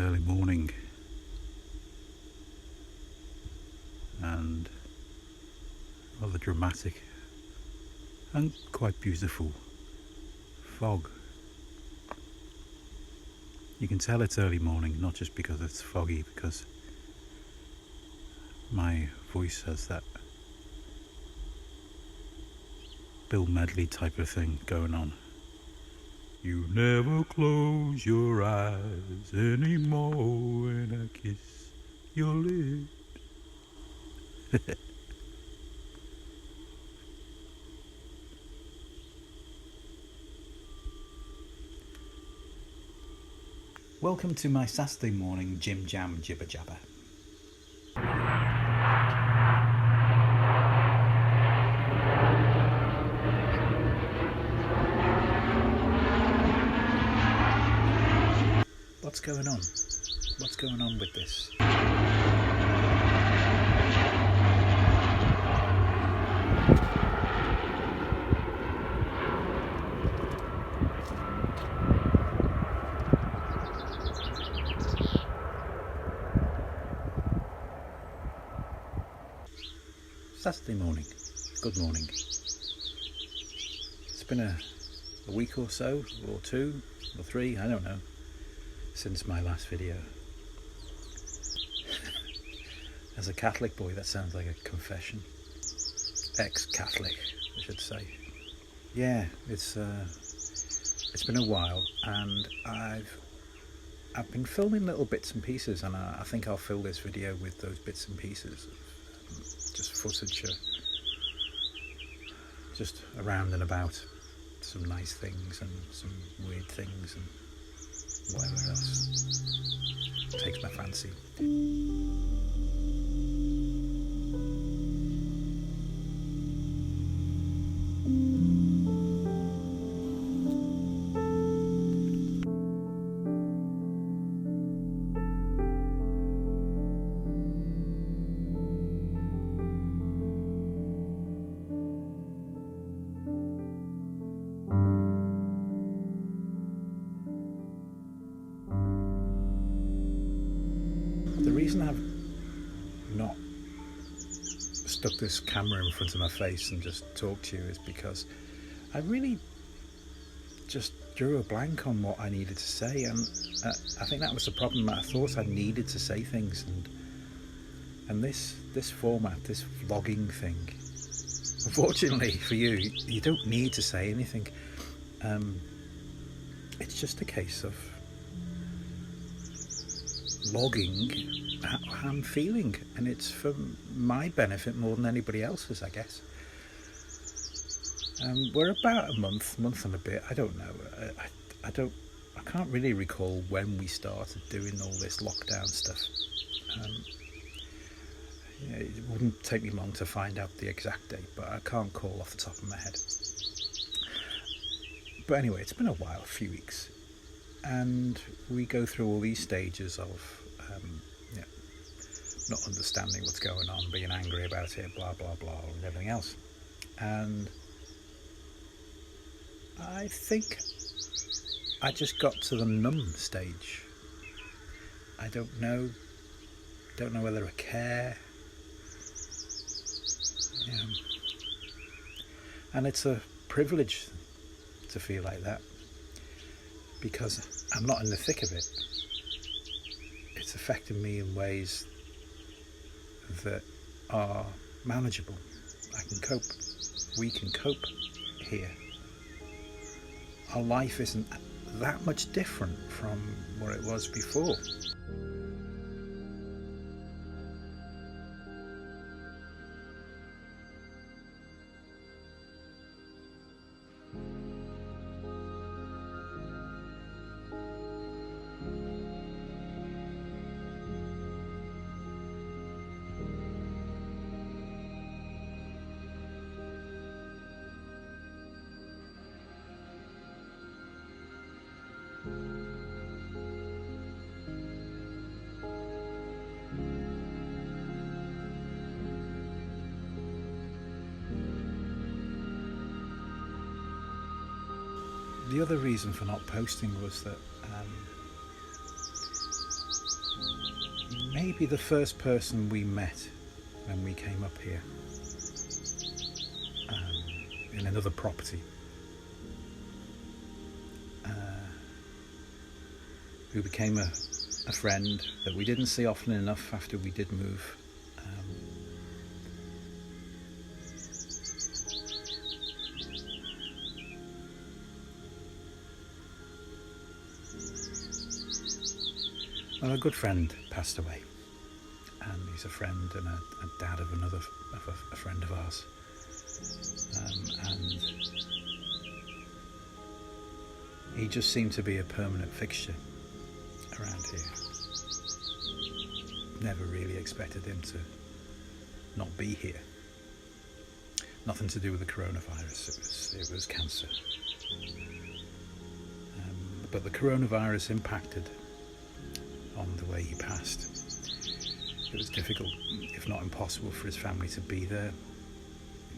early morning and rather dramatic and quite beautiful fog. You can tell it's early morning, not just because it's foggy, because my voice has that Bill Medley type of thing going on. You never close your eyes anymore when I kiss your lips. Welcome to my Saturday morning Jim Jam Jibber Jabber. What's going on? What's going on with this? Saturday morning. Good morning. It's been a week or so, or 2 or 3, I don't know, since my last video. As a Catholic boy, that sounds like a confession. Ex-Catholic, I should say. Yeah, it's been a while, and I've been filming little bits and pieces, and I think I'll fill this video with those bits and pieces of just footage, just around and about some nice things and some weird things and whatever else takes my fancy. The reason I've not stuck this camera in front of my face and just talked to you is because I really just drew a blank on what I needed to say, and I think that was the problem. I thought I needed to say things, and this format, this vlogging thing, unfortunately for you, you don't need to say anything. It's just a case of logging how I'm feeling, and it's for my benefit more than anybody else's, I guess. We're about a month and a bit, I don't know, I can't really recall when we started doing all this lockdown stuff. Yeah, it wouldn't take me long to find out the exact date, but I can't call off the top of my head. But anyway, it's been a while, a few weeks, and we go through all these stages of not understanding what's going on, being angry about it, blah blah blah, and everything else. And I think I just got to the numb stage. I don't know whether I care. And it's a privilege to feel like that, because I'm not in the thick of it. It's affecting me in ways that are manageable. I can cope. We can cope here. Our life isn't that much different from what it was before. The other reason for not posting was that maybe the first person we met when we came up here, in another property, who became a friend that we didn't see often enough after we did move. Well, a good friend passed away, and he's a friend and a dad of a friend of ours, and he just seemed to be a permanent fixture around here. Never really expected him to not be here. Nothing to do with the coronavirus, it was cancer. But the coronavirus impacted on the way he passed. It was difficult, if not impossible, for his family to be there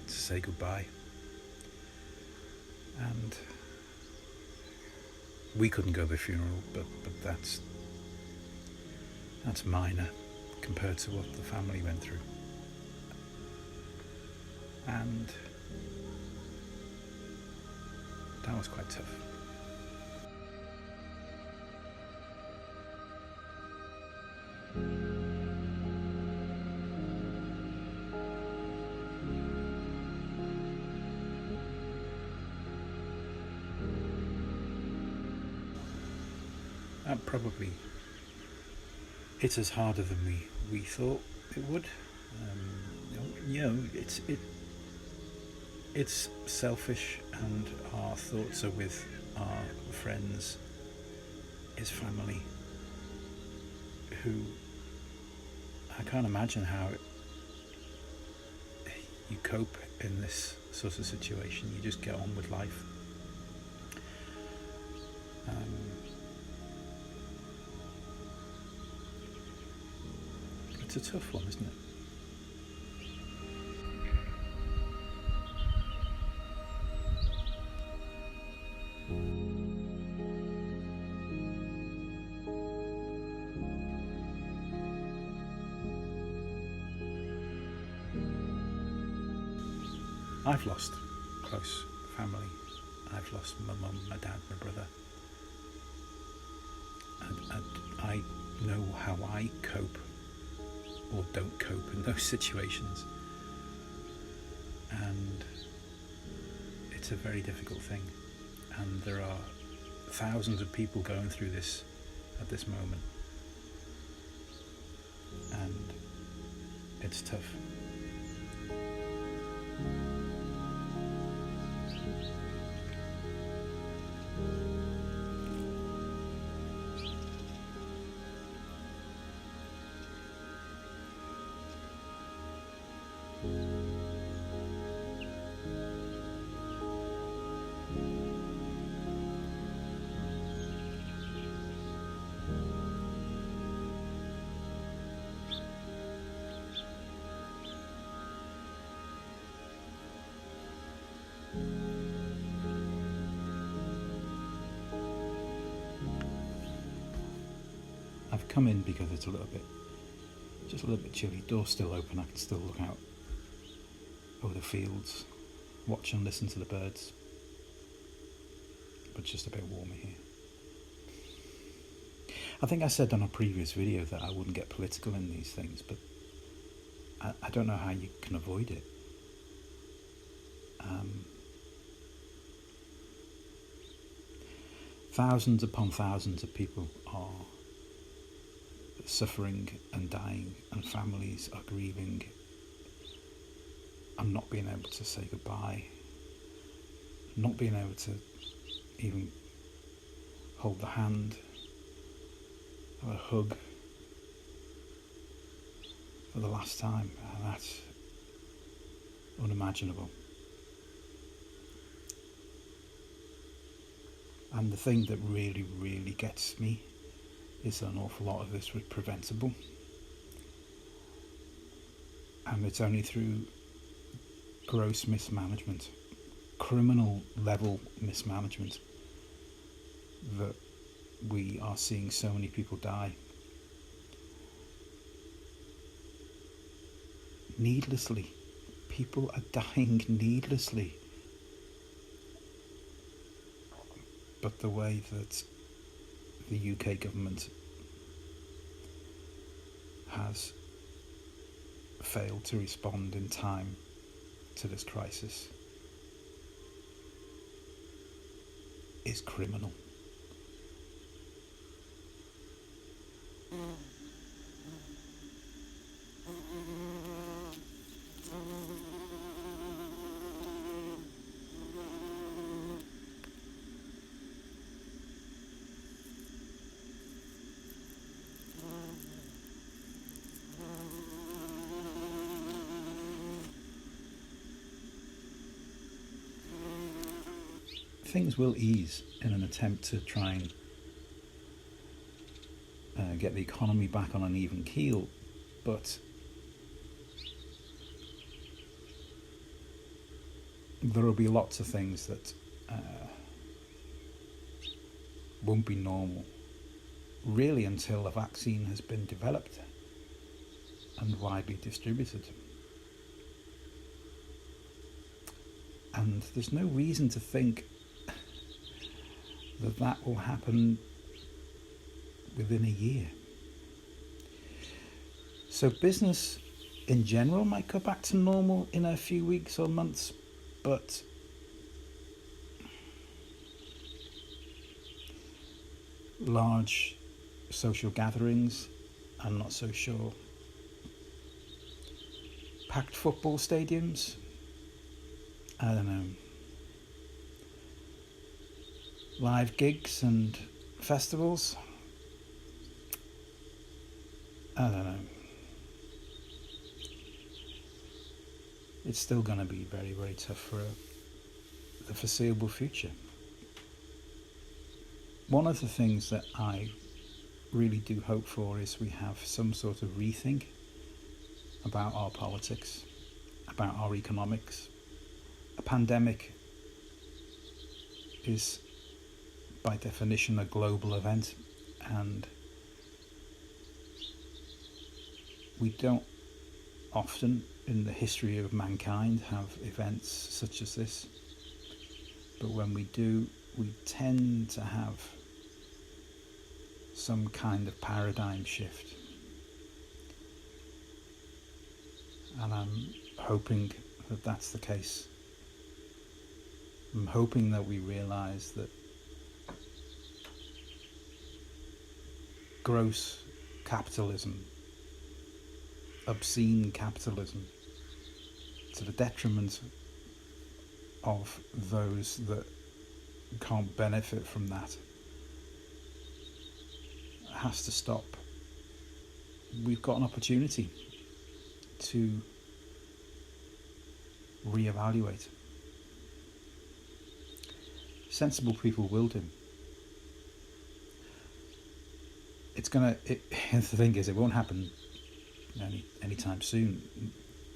to say goodbye. And we couldn't go to the funeral, but that's minor compared to what the family went through. And that was quite tough. That probably hit us harder than we thought it would. It's selfish, and our thoughts are with our friends, his family, who I can't imagine how you cope in this sort of situation. You just get on with life. It's a tough one, isn't it? I've lost close family. I've lost my mum, my dad, my brother. And I know how I cope or don't cope in those situations. And it's a very difficult thing. And there are thousands of people going through this at this moment. And it's tough. I've come in because it's just a little bit chilly. Door's still open. I can still look out over the fields, watch and listen to the birds. But it's just a bit warmer here. I think I said on a previous video that I wouldn't get political in these things, but I don't know how you can avoid it. Thousands upon thousands of people are suffering and dying, and families are grieving and not being able to say goodbye, not being able to even hold the hand or a hug for the last time, and that's unimaginable. And the thing that really, really gets me is an awful lot of this was preventable. And it's only through gross mismanagement, criminal level mismanagement, that we are seeing so many people die. needlessly. People are dying needlessly. But the way that the UK government has failed to respond in time to this crisis is criminal. Things will ease in an attempt to try and get the economy back on an even keel, but there will be lots of things that won't be normal really until a vaccine has been developed and widely distributed. And there's no reason to think that will happen within a year. So business in general might go back to normal in a few weeks or months, but large social gatherings, I'm not so sure. Packed football stadiums, I don't know. Live gigs and festivals, I don't know. It's still going to be very, very tough for the foreseeable future. One of the things that I really do hope for is we have some sort of rethink about our politics, about our economics. A pandemic is by definition a global event, and we don't often in the history of mankind have events such as this, but when we do, we tend to have some kind of paradigm shift, and I'm hoping that that's the case. I'm hoping that we realise that gross capitalism, obscene capitalism, to the detriment of those that can't benefit from that, has to stop. We've got an opportunity to reevaluate. Sensible people will do. The thing is, it won't happen anytime soon.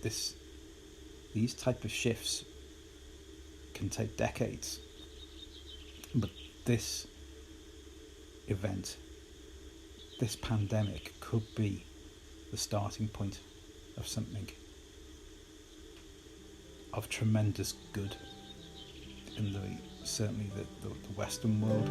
These type of shifts can take decades, but this event, this pandemic, could be the starting point of something of tremendous good in certainly the Western world.